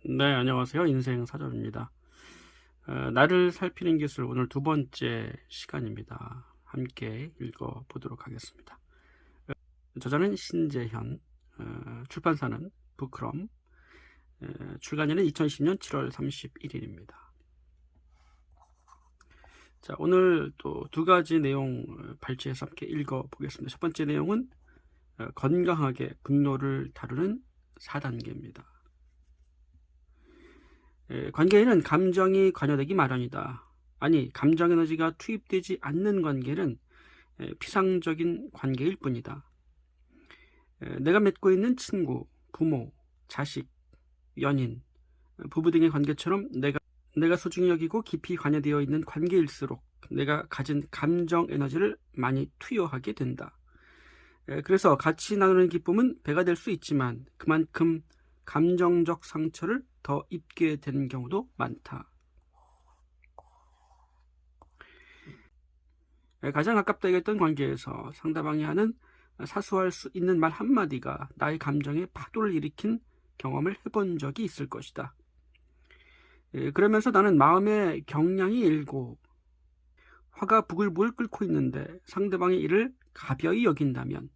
네, 안녕하세요. 인생 사전입니다. 나를 살피는 기술 오늘 두 번째 시간입니다. 함께 읽어보도록 하겠습니다. 저자는 신재현, 출판사는 부크럼, 출간일은 2010년 7월 31일입니다. 자, 오늘 또 두 가지 내용 발췌해서 함께 읽어보겠습니다. 첫 번째 내용은 건강하게 분노를 다루는 4단계입니다. 관계에는 감정이 관여되기 마련이다. 아니, 감정 에너지가 투입되지 않는 관계는 피상적인 관계일 뿐이다. 내가 맺고 있는 친구, 부모, 자식, 연인, 부부 등의 관계처럼 내가 소중히 여기고 깊이 관여되어 있는 관계일수록 내가 가진 감정 에너지를 많이 투여하게 된다. 그래서 같이 나누는 기쁨은 배가 될 수 있지만 그만큼 감정적 상처를 더 입게 되는 경우도 많다. 가장 가깝다 했던 관계에서 상대방이 하는 사소할 수 있는 말 한마디가 나의 감정에 파도를 일으킨 경험을 해본 적이 있을 것이다. 그러면서 나는 마음의 경량이 일고 화가 부글부글 끓고 있는데 상대방의 일을 가벼이 여긴다면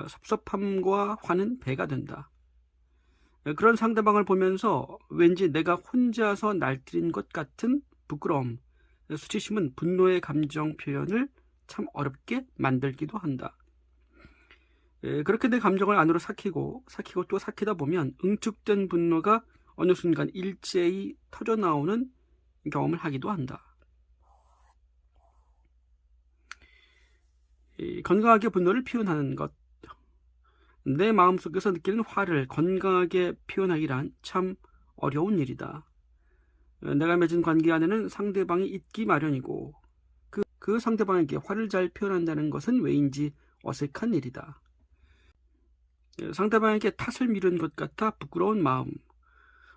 섭섭함과 화는 배가 된다. 그런 상대방을 보면서 왠지 내가 혼자서 날뛰는 것 같은 부끄러움, 수치심은 분노의 감정 표현을 참 어렵게 만들기도 한다. 그렇게 내 감정을 안으로 삭히고 또 삭히다 보면 응축된 분노가 어느 순간 일제히 터져나오는 경험을 하기도 한다. 건강하게 분노를 표현하는 것, 내 마음속에서 느끼는 화를 건강하게 표현하기란 참 어려운 일이다. 내가 맺은 관계 안에는 상대방이 있기 마련이고 그 상대방에게 화를 잘 표현한다는 것은 왜인지 어색한 일이다. 상대방에게 탓을 미룬 것 같아 부끄러운 마음,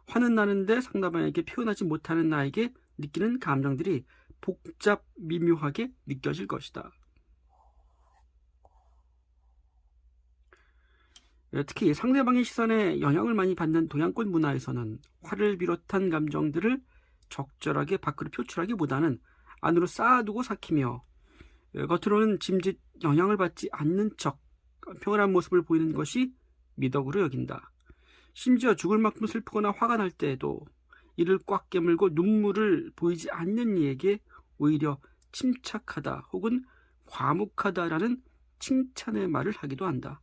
화는 나는데 상대방에게 표현하지 못하는 나에게 느끼는 감정들이 복잡 미묘하게 느껴질 것이다. 특히 상대방의 시선에 영향을 많이 받는 동양권 문화에서는 화를 비롯한 감정들을 적절하게 밖으로 표출하기보다는 안으로 쌓아두고 삭히며 겉으로는 짐짓 영향을 받지 않는 척 평온한 모습을 보이는 것이 미덕으로 여긴다. 심지어 죽을 만큼 슬프거나 화가 날 때에도 이를 꽉 깨물고 눈물을 보이지 않는 이에게 오히려 침착하다 혹은 과묵하다라는 칭찬의 말을 하기도 한다.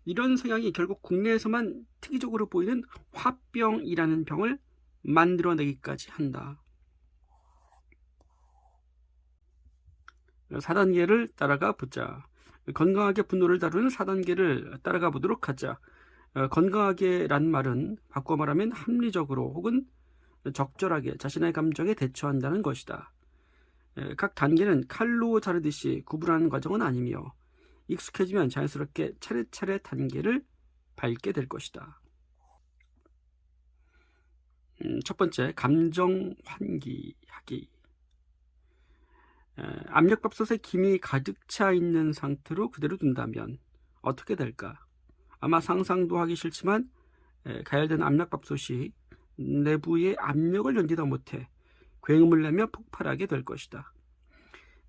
이런 성향이 결국 국내에서만 특이적으로 보이는 화병이라는 병을 만들어내기까지 한다. 4단계를 따라가 보자. 건강하게 분노를 다루는 4단계를 따라가 보도록 하자. 건강하게란 말은 바꿔 말하면 합리적으로 혹은 적절하게 자신의 감정에 대처한다는 것이다. 각 단계는 칼로 자르듯이 구분하는 과정은 아니며 익숙해지면 자연스럽게 차례차례 단계를 밟게 될 것이다. 첫 번째, 감정 환기하기. 압력밥솥에 김이 가득 차 있는 상태로 그대로 둔다면 어떻게 될까? 아마 상상도 하기 싫지만 가열된 압력밥솥이 내부의 압력을 견디다 못해 굉음을 내며 폭발하게 될 것이다.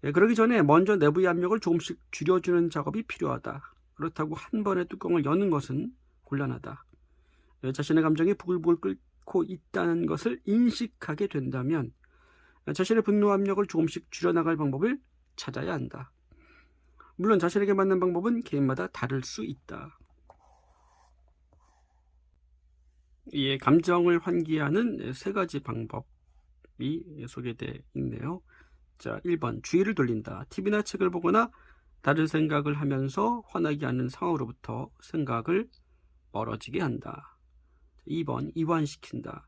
그러기 전에 먼저 내부의 압력을 조금씩 줄여주는 작업이 필요하다. 그렇다고 한 번에 뚜껑을 여는 것은 곤란하다. 자신의 감정이 부글부글 끓고 있다는 것을 인식하게 된다면 자신의 분노 압력을 조금씩 줄여나갈 방법을 찾아야 한다. 물론 자신에게 맞는 방법은 개인마다 다를 수 있다. 이에 감정을 환기하는 세 가지 방법이 소개되어 있네요. 자, 1번, 주의를 돌린다. TV나 책을 보거나 다른 생각을 하면서 화나게 하는 상황으로부터 생각을 멀어지게 한다. 2번, 이완시킨다.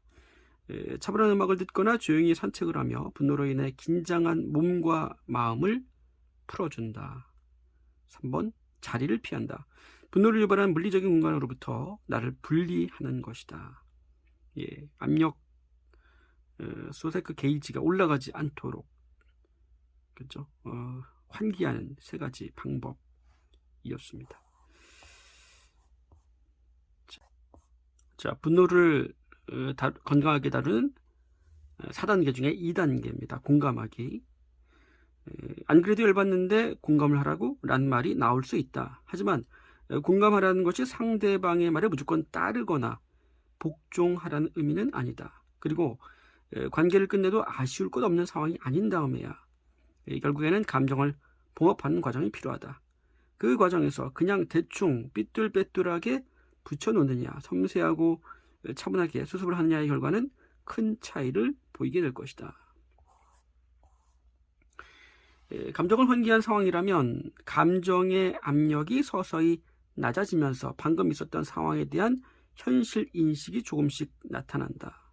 차분한 음악을 듣거나 조용히 산책을 하며 분노로 인해 긴장한 몸과 마음을 풀어준다. 3번, 자리를 피한다. 분노를 유발하는 물리적인 공간으로부터 나를 분리하는 것이다. 압력 솥의 그 게이지가 올라가지 않도록 그렇죠? 환기하는 세 가지 방법이었습니다. 자, 분노를 건강하게 다루는 4단계 중에 2단계입니다. 공감하기. 안 그래도 열받는데 공감을 하라고 라는 말이 나올 수 있다. 하지만 공감하라는 것이 상대방의 말에 무조건 따르거나 복종하라는 의미는 아니다. 그리고 관계를 끝내도 아쉬울 것 없는 상황이 아닌 다음에야 결국에는 감정을 봉합하는 과정이 필요하다. 그 과정에서 그냥 대충 삐뚤빼뚤하게 붙여놓느냐, 섬세하고 차분하게 수습을 하느냐의 결과는 큰 차이를 보이게 될 것이다. 감정을 환기한 상황이라면 감정의 압력이 서서히 낮아지면서 방금 있었던 상황에 대한 현실 인식이 조금씩 나타난다.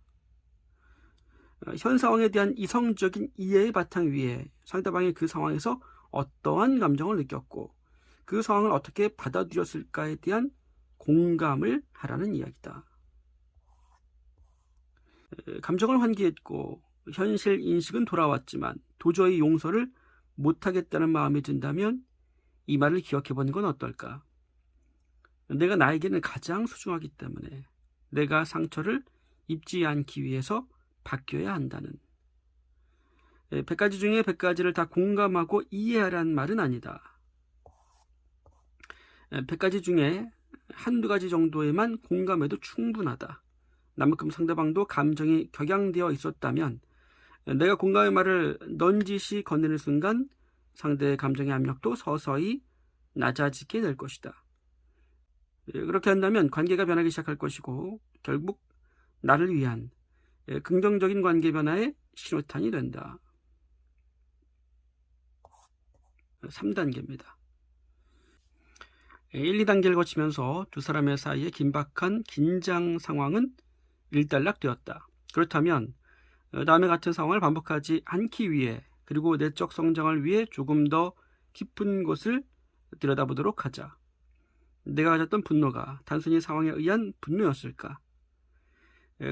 현 상황에 대한 이성적인 이해의 바탕 위에 상대방이 그 상황에서 어떠한 감정을 느꼈고 그 상황을 어떻게 받아들였을까에 대한 공감을 하라는 이야기다. 감정을 환기했고 현실 인식은 돌아왔지만 도저히 용서를 못하겠다는 마음이 든다면 이 말을 기억해보는 건 어떨까? 내가 나에게는 가장 소중하기 때문에 내가 상처를 입지 않기 위해서 바뀌어야 한다는. 100가지 중에 100가지를 다 공감하고 이해하라는 말은 아니다. 100가지 중에 한두 가지 정도에만 공감해도 충분하다. 나만큼 상대방도 감정이 격양되어 있었다면 내가 공감의 말을 넌지시 건네는 순간 상대의 감정의 압력도 서서히 낮아지게 될 것이다. 그렇게 한다면 관계가 변하기 시작할 것이고 결국 나를 위한 긍정적인 관계 변화의 신호탄이 된다. 3단계입니다. 1, 2단계를 거치면서 두 사람의 사이에 긴박한 긴장 상황은 일단락되었다. 그렇다면 다음에 같은 상황을 반복하지 않기 위해 그리고 내적 성장을 위해 조금 더 깊은 곳을 들여다보도록 하자. 내가 가졌던 분노가 단순히 상황에 의한 분노였을까?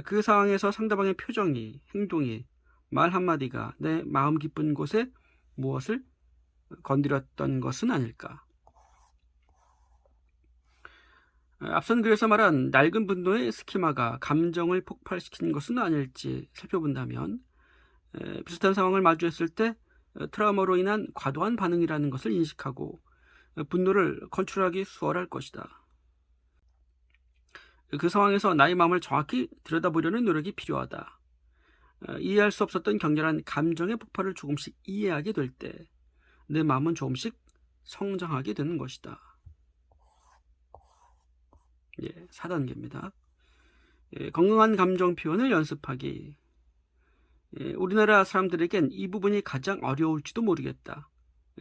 그 상황에서 상대방의 표정이, 행동이, 말 한마디가 내 마음 깊은 곳에 무엇을 건드렸던 것은 아닐까? 앞선 글에서 말한 낡은 분노의 스키마가 감정을 폭발시키는 것은 아닐지 살펴본다면 비슷한 상황을 마주했을 때 트라우마로 인한 과도한 반응이라는 것을 인식하고 분노를 컨트롤하기 수월할 것이다. 그 상황에서 나의 마음을 정확히 들여다보려는 노력이 필요하다. 이해할 수 없었던 격렬한 감정의 폭발을 조금씩 이해하게 될 때 내 마음은 조금씩 성장하게 되는 것이다. 4단계입니다. 건강한 감정 표현을 연습하기. 우리나라 사람들에겐 이 부분이 가장 어려울지도 모르겠다.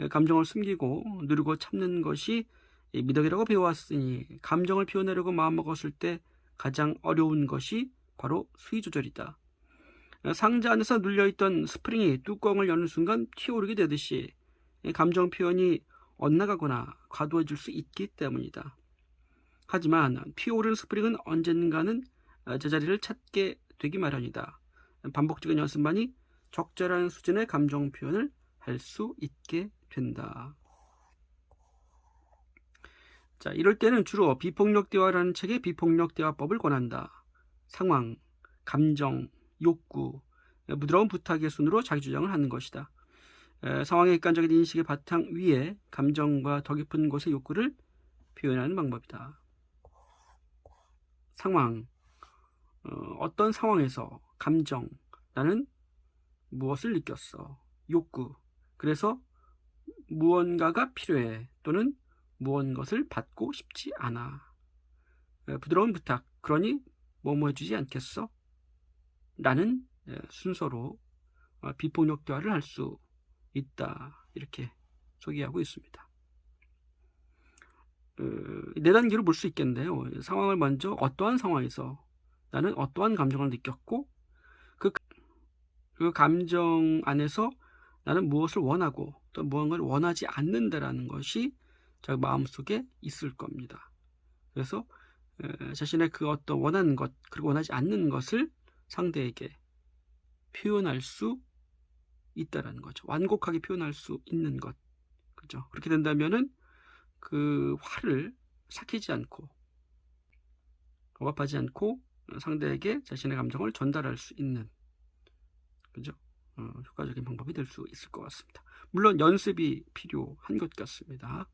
감정을 숨기고 누르고 참는 것이 미덕이라고 배워왔으니 감정을 표현하려고 마음먹었을 때 가장 어려운 것이 바로 수위 조절이다. 상자 안에서 눌려있던 스프링이 뚜껑을 여는 순간 튀어오르게 되듯이 감정 표현이 엇나가거나 과도해질 수 있기 때문이다. 하지만 피어오른 스프링은 언젠가는 제자리를 찾게 되기 마련이다. 반복적인 연습만이 적절한 수준의 감정 표현을 할 수 있게 된다. 자, 이럴 때는 주로 비폭력 대화라는 책의 비폭력 대화법을 권한다. 상황, 감정, 욕구, 부드러운 부탁의 순으로 자기 주장을 하는 것이다. 상황의 객관적인 인식의 바탕 위에 감정과 더 깊은 곳의 욕구를 표현하는 방법이다. 상황, 어떤 상황에서 감정, 나는 무엇을 느꼈어. 욕구, 그래서 무언가가 필요해 또는 무언가를 받고 싶지 않아. 부드러운 부탁, 그러니 뭐뭐 해주지 않겠어? 라는 순서로 비폭력 대화를 할 수 있다. 이렇게 소개하고 있습니다. 4단계로 볼 수 있겠는데요. 상황을 먼저 어떠한 상황에서 나는 어떠한 감정을 느꼈고 그 감정 안에서 나는 무엇을 원하고 또 무언가를 원하지 않는다라는 것이 저 마음속에 있을 겁니다. 그래서 자신의 그 어떤 원하는 것 그리고 원하지 않는 것을 상대에게 표현할 수 있다라는 거죠. 완곡하게 표현할 수 있는 것. 그죠? 그렇게 된다면은 그 화를 삭히지 않고 억압하지 않고 상대에게 자신의 감정을 전달할 수 있는, 그죠? 효과적인 방법이 될 수 있을 것 같습니다. 물론 연습이 필요한 것 같습니다.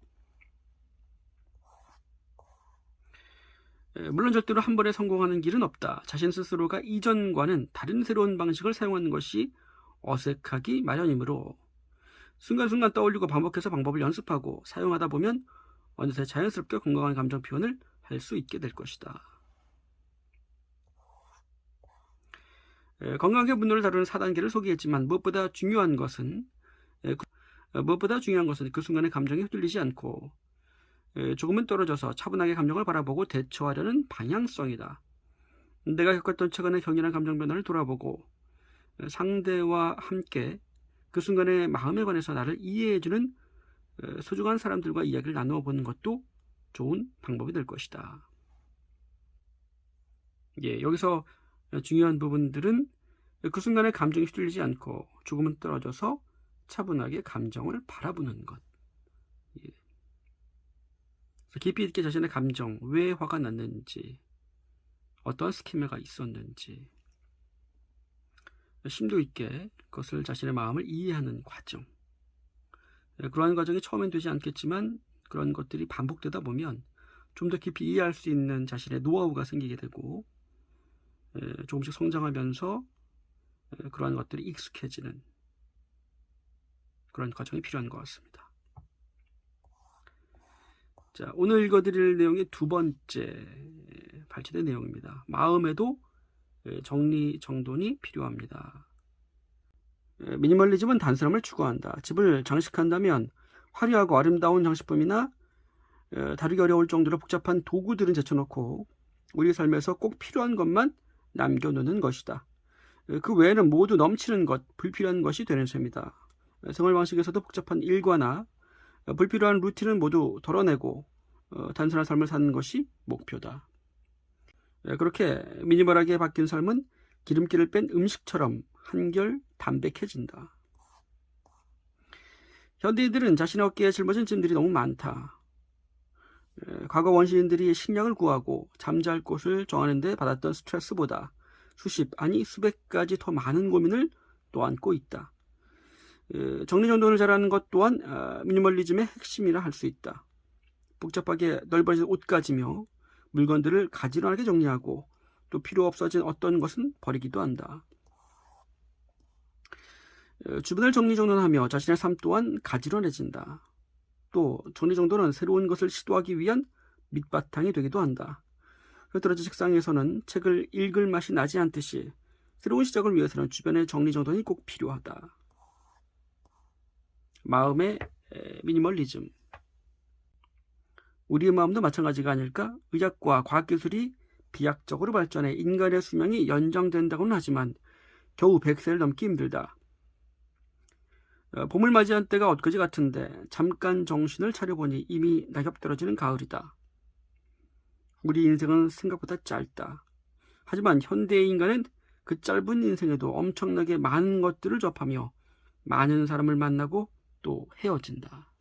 물론 절대로 한 번에 성공하는 길은 없다. 자신 스스로가 이전과는 다른 새로운 방식을 사용하는 것이 어색하기 마련이므로 순간순간 떠올리고 반복해서 방법을 연습하고 사용하다 보면 어느새 자연스럽게 건강한 감정 표현을 할 수 있게 될 것이다. 건강하게 분노를 다루는 4단계를 소개했지만 무엇보다 중요한 것은 그 순간의 감정이 휘둘리지 않고 조금은 떨어져서 차분하게 감정을 바라보고 대처하려는 방향성이다. 내가 겪었던 최근의 격렬한 감정 변화를 돌아보고 상대와 함께 그 순간의 마음에 관해서 나를 이해해주는 소중한 사람들과 이야기를 나누어 보는 것도 좋은 방법이 될 것이다. 여기서 중요한 부분들은 그 순간에 감정이 휘둘리지 않고 조금은 떨어져서 차분하게 감정을 바라보는 것. 깊이 있게 자신의 감정, 왜 화가 났는지, 어떤 스키머가 있었는지 심도 있게 그것을 자신의 마음을 이해하는 과정. 그러한 과정이 처음엔 되지 않겠지만 그런 것들이 반복되다 보면 좀 더 깊이 이해할 수 있는 자신의 노하우가 생기게 되고 조금씩 성장하면서 그러한 것들이 익숙해지는 그런 과정이 필요한 것 같습니다. 자, 오늘 읽어드릴 내용의 두 번째 발췌된 내용입니다. 마음에도 정리정돈이 필요합니다. 미니멀리즘은 단순함을 추구한다. 집을 장식한다면 화려하고 아름다운 장식품이나 다루기 어려울 정도로 복잡한 도구들은 제쳐놓고 우리 삶에서 꼭 필요한 것만 남겨놓는 것이다. 그 외에는 모두 넘치는 것, 불필요한 것이 되는 셈이다. 생활 방식에서도 복잡한 일과나 불필요한 루틴은 모두 덜어내고 단순한 삶을 사는 것이 목표다. 그렇게 미니멀하게 바뀐 삶은 기름기를 뺀 음식처럼 한결 담백해진다. 현대인들은 자신의 어깨에 짊어진 짐들이 너무 많다. 과거 원시인들이 식량을 구하고 잠잘 곳을 정하는 데 받았던 스트레스보다 수십 아니 수백 가지 더 많은 고민을 또 안고 있다. 정리정돈을 잘하는 것 또한 미니멀리즘의 핵심이라 할 수 있다. 복잡하게 넓어진 옷가지며 물건들을 가지런하게 정리하고 또 필요 없어진 어떤 것은 버리기도 한다. 주변을 정리정돈하며 자신의 삶 또한 가지런해진다. 또 정리정돈은 새로운 것을 시도하기 위한 밑바탕이 되기도 한다. 흐트러진 책상에서는 책을 읽을 맛이 나지 않듯이 새로운 시작을 위해서는 주변의 정리정돈이 꼭 필요하다. 마음의 미니멀리즘. 우리의 마음도 마찬가지가 아닐까? 의학과 과학기술이 비약적으로 발전해 인간의 수명이 연장된다고는 하지만 겨우 100세를 넘기 힘들다. 봄을 맞이한 때가 엊그제 같은데 잠깐 정신을 차려보니 이미 낙엽 떨어지는 가을이다. 우리 인생은 생각보다 짧다. 하지만 현대의 인간은 그 짧은 인생에도 엄청나게 많은 것들을 접하며 많은 사람을 만나고 또 헤어진다.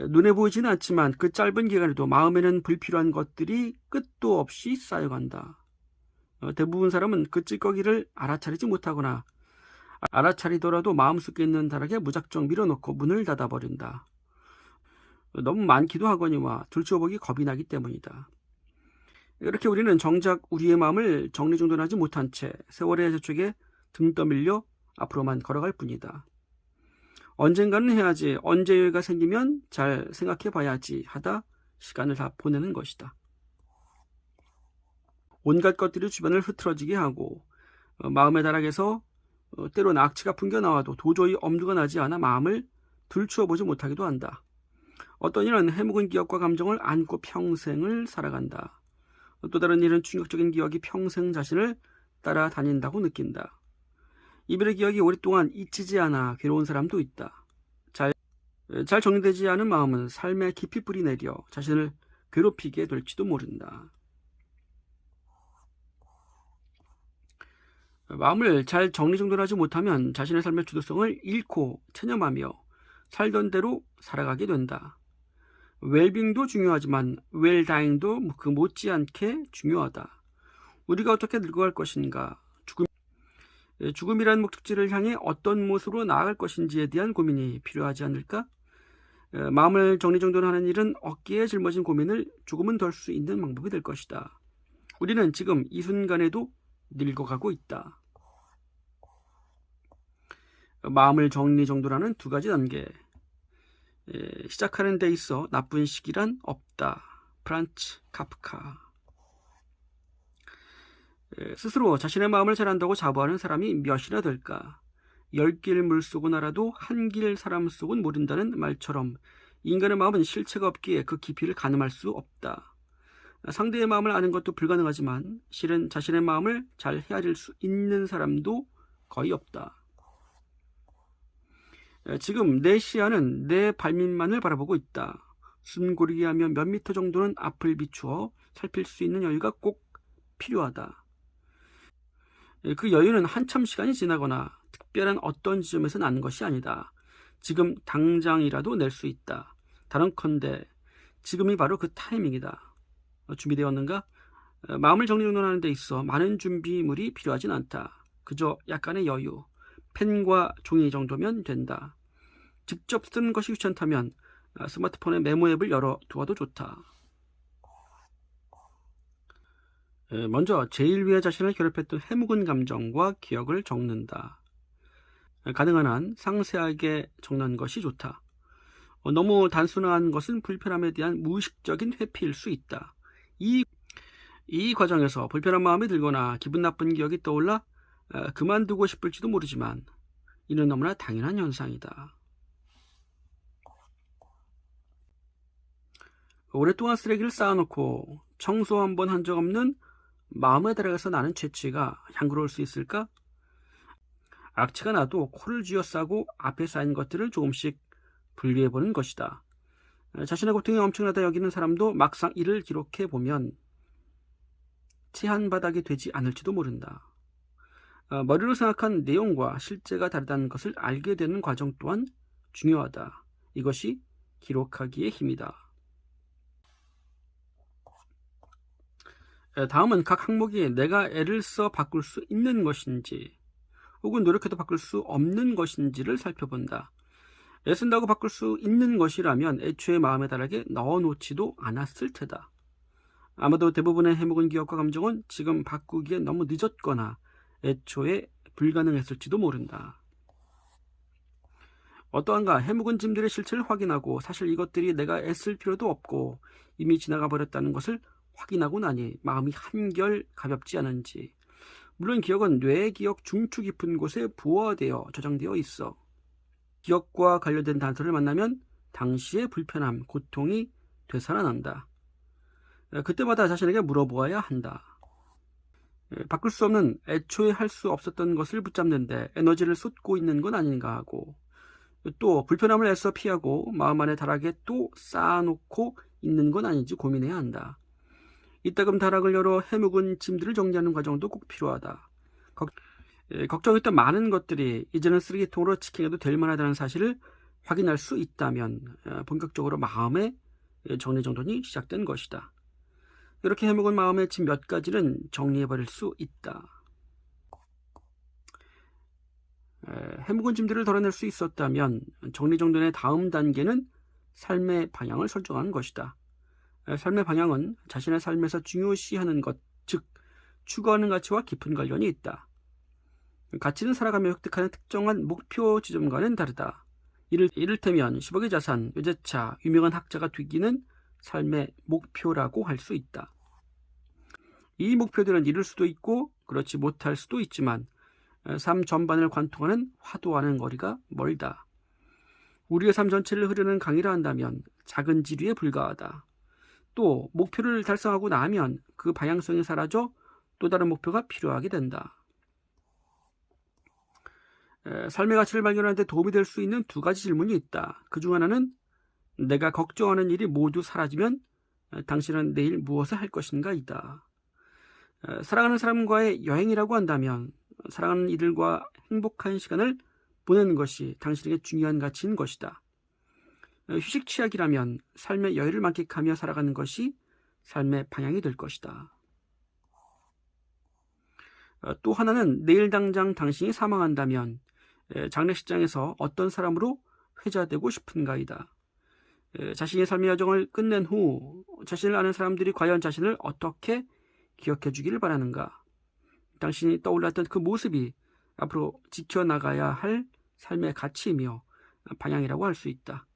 눈에 보이지는 않지만 그 짧은 기간에도 마음에는 불필요한 것들이 끝도 없이 쌓여간다. 대부분 사람은 그 찌꺼기를 알아차리지 못하거나 알아차리더라도 마음속에 있는 다락에 무작정 밀어넣고 문을 닫아버린다. 너무 많기도 하거니와 들추어보기 겁이 나기 때문이다. 이렇게 우리는 정작 우리의 마음을 정리정돈하지 못한 채 세월의 저쪽에 등 떠밀려 앞으로만 걸어갈 뿐이다. 언젠가는 해야지, 언제 여유가 생기면 잘 생각해 봐야지 하다 시간을 다 보내는 것이다. 온갖 것들이 주변을 흐트러지게 하고 마음의 다락에서 때론 악취가 풍겨나와도 도저히 엄두가 나지 않아 마음을 들추어보지 못하기도 한다. 어떤 이는 해묵은 기억과 감정을 안고 평생을 살아간다. 또 다른 일은 충격적인 기억이 평생 자신을 따라다닌다고 느낀다. 이별의 기억이 오랫동안 잊히지 않아 괴로운 사람도 있다. 잘 정리되지 않은 마음은 삶에 깊이 뿌리 내려 자신을 괴롭히게 될지도 모른다. 마음을 잘 정리정돈하지 못하면 자신의 삶의 주도성을 잃고 체념하며 살던 대로 살아가게 된다. 웰빙도 중요하지만 웰다잉도 그 못지않게 중요하다. 우리가 어떻게 늙어갈 것인가, 죽음이라는 목적지를 향해 어떤 모습으로 나아갈 것인지에 대한 고민이 필요하지 않을까? 마음을 정리정돈하는 일은 어깨에 짊어진 고민을 조금은 덜 수 있는 방법이 될 것이다. 우리는 지금 이 순간에도 늙어가고 있다. 마음을 정리정돈하는 두 가지 단계. 시작하는 데 있어 나쁜 시기란 없다. 프란츠 카프카. 스스로 자신의 마음을 잘 안다고 자부하는 사람이 몇이나 될까? 10길 물속은 알아도 한 길 사람 속은 모른다는 말처럼 인간의 마음은 실체가 없기에 그 깊이를 가늠할 수 없다. 상대의 마음을 아는 것도 불가능하지만 실은 자신의 마음을 잘 헤아릴 수 있는 사람도 거의 없다. 지금 내 시야는 내 발밑만을 바라보고 있다. 숨고르게 하며 몇 미터 정도는 앞을 비추어 살필 수 있는 여유가 꼭 필요하다. 그 여유는 한참 시간이 지나거나 특별한 어떤 지점에서 나는 것이 아니다. 지금 당장이라도 낼 수 있다. 다른컨대 지금이 바로 그 타이밍이다. 준비되었는가? 마음을 정리정돈하는 데 있어 많은 준비물이 필요하진 않다. 그저 약간의 여유, 펜과 종이 정도면 된다. 직접 쓰는 것이 귀찮다면 스마트폰의 메모 앱을 열어 두어도 좋다. 먼저 제일 위에 자신을 괴롭혔던 해묵은 감정과 기억을 적는다. 가능한 한 상세하게 적는 것이 좋다. 너무 단순한 것은 불편함에 대한 무의식적인 회피일 수 있다. 이 과정에서 불편한 마음이 들거나 기분 나쁜 기억이 떠올라 그만두고 싶을지도 모르지만 이는 너무나 당연한 현상이다. 오랫동안 쓰레기를 쌓아놓고 청소 한번 한 적 없는 마음에 들어가서 나는 채취가 향기로울 수 있을까? 악취가 나도 코를 쥐어싸고 앞에 쌓인 것들을 조금씩 분리해보는 것이다. 자신의 고통이 엄청나다 여기는 사람도 막상 이를 기록해보면 체한 바닥이 되지 않을지도 모른다. 머리로 생각한 내용과 실제가 다르다는 것을 알게 되는 과정 또한 중요하다. 이것이 기록하기의 힘이다. 다음은 각 항목이 내가 애를 써 바꿀 수 있는 것인지 혹은 노력해도 바꿀 수 없는 것인지를 살펴본다. 애쓴다고 바꿀 수 있는 것이라면 애초에 마음에 다르게 넣어놓지도 않았을 테다. 아마도 대부분의 해묵은 기억과 감정은 지금 바꾸기에 너무 늦었거나 애초에 불가능했을지도 모른다. 어떠한가 해묵은 짐들의 실체를 확인하고 사실 이것들이 내가 애쓸 필요도 없고 이미 지나가 버렸다는 것을 확인하고 나니 마음이 한결 가볍지 않은지. 물론 기억은 뇌의 기억 중추 깊은 곳에 부화되어 저장되어 있어. 기억과 관련된 단서를 만나면 당시의 불편함, 고통이 되살아난다. 그때마다 자신에게 물어보아야 한다. 바꿀 수 없는 애초에 할 수 없었던 것을 붙잡는데 에너지를 쏟고 있는 건 아닌가 하고, 또 불편함을 애써 피하고 마음 안에 다락에 또 쌓아놓고 있는 건 아닌지 고민해야 한다. 이따금 다락을 열어 해묵은 짐들을 정리하는 과정도 꼭 필요하다. 걱정했던 많은 것들이 이제는 쓰레기통으로 치킨해도 될 만하다는 사실을 확인할 수 있다면 본격적으로 마음의 정리정돈이 시작된 것이다. 이렇게 해묵은 마음의 짐 몇 가지는 정리해버릴 수 있다. 해묵은 짐들을 덜어낼 수 있었다면 정리정돈의 다음 단계는 삶의 방향을 설정하는 것이다. 삶의 방향은 자신의 삶에서 중요시하는 것, 즉 추구하는 가치와 깊은 관련이 있다. 가치는 살아가며 획득하는 특정한 목표 지점과는 다르다. 이를테면 10억의 자산, 외제차, 유명한 학자가 되기는 삶의 목표라고 할 수 있다. 이 목표들은 이룰 수도 있고 그렇지 못할 수도 있지만 삶 전반을 관통하는 화두와는 거리가 멀다. 우리의 삶 전체를 흐르는 강이라 한다면 작은 지류에 불과하다. 또 목표를 달성하고 나면 그 방향성이 사라져 또 다른 목표가 필요하게 된다. 삶의 가치를 발견하는 데 도움이 될 수 있는 두 가지 질문이 있다. 그중 하나는 내가 걱정하는 일이 모두 사라지면 당신은 내일 무엇을 할 것인가 이다. 사랑하는 사람과의 여행이라고 한다면 사랑하는 이들과 행복한 시간을 보내는 것이 당신에게 중요한 가치인 것이다. 휴식 취약이라면 삶의 여유를 만끽하며 살아가는 것이 삶의 방향이 될 것이다. 또 하나는 내일 당장 당신이 사망한다면 장례식장에서 어떤 사람으로 회자되고 싶은가이다. 자신의 삶의 여정을 끝낸 후 자신을 아는 사람들이 과연 자신을 어떻게 기억해 주기를 바라는가? 당신이 떠올랐던 그 모습이 앞으로 지켜나가야 할 삶의 가치이며 방향이라고 할 수 있다.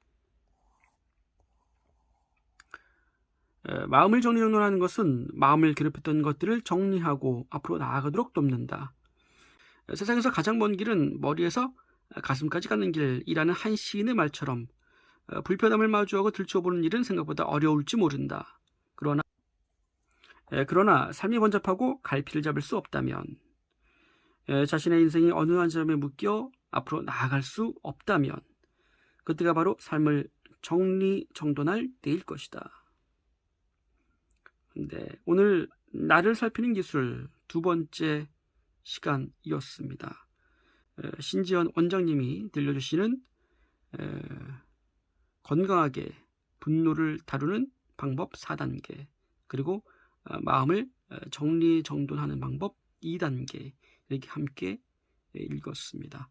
마음을 정리정돈하는 것은 마음을 괴롭혔던 것들을 정리하고 앞으로 나아가도록 돕는다. 세상에서 가장 먼 길은 머리에서 가슴까지 가는 길이라는 한 시인의 말처럼 불편함을 마주하고 들춰보는 일은 생각보다 어려울지 모른다. 그러나 삶이 번잡하고 갈피를 잡을 수 없다면, 자신의 인생이 어느 한 점에 묶여 앞으로 나아갈 수 없다면 그때가 바로 삶을 정리정돈할 때일 것이다. 네, 오늘 나를 살피는 기술 두 번째 시간이었습니다. 신지연 원장님이 들려주시는 건강하게 분노를 다루는 방법 4단계, 그리고 마음을 정리정돈하는 방법 2단계, 이렇게 함께 읽었습니다.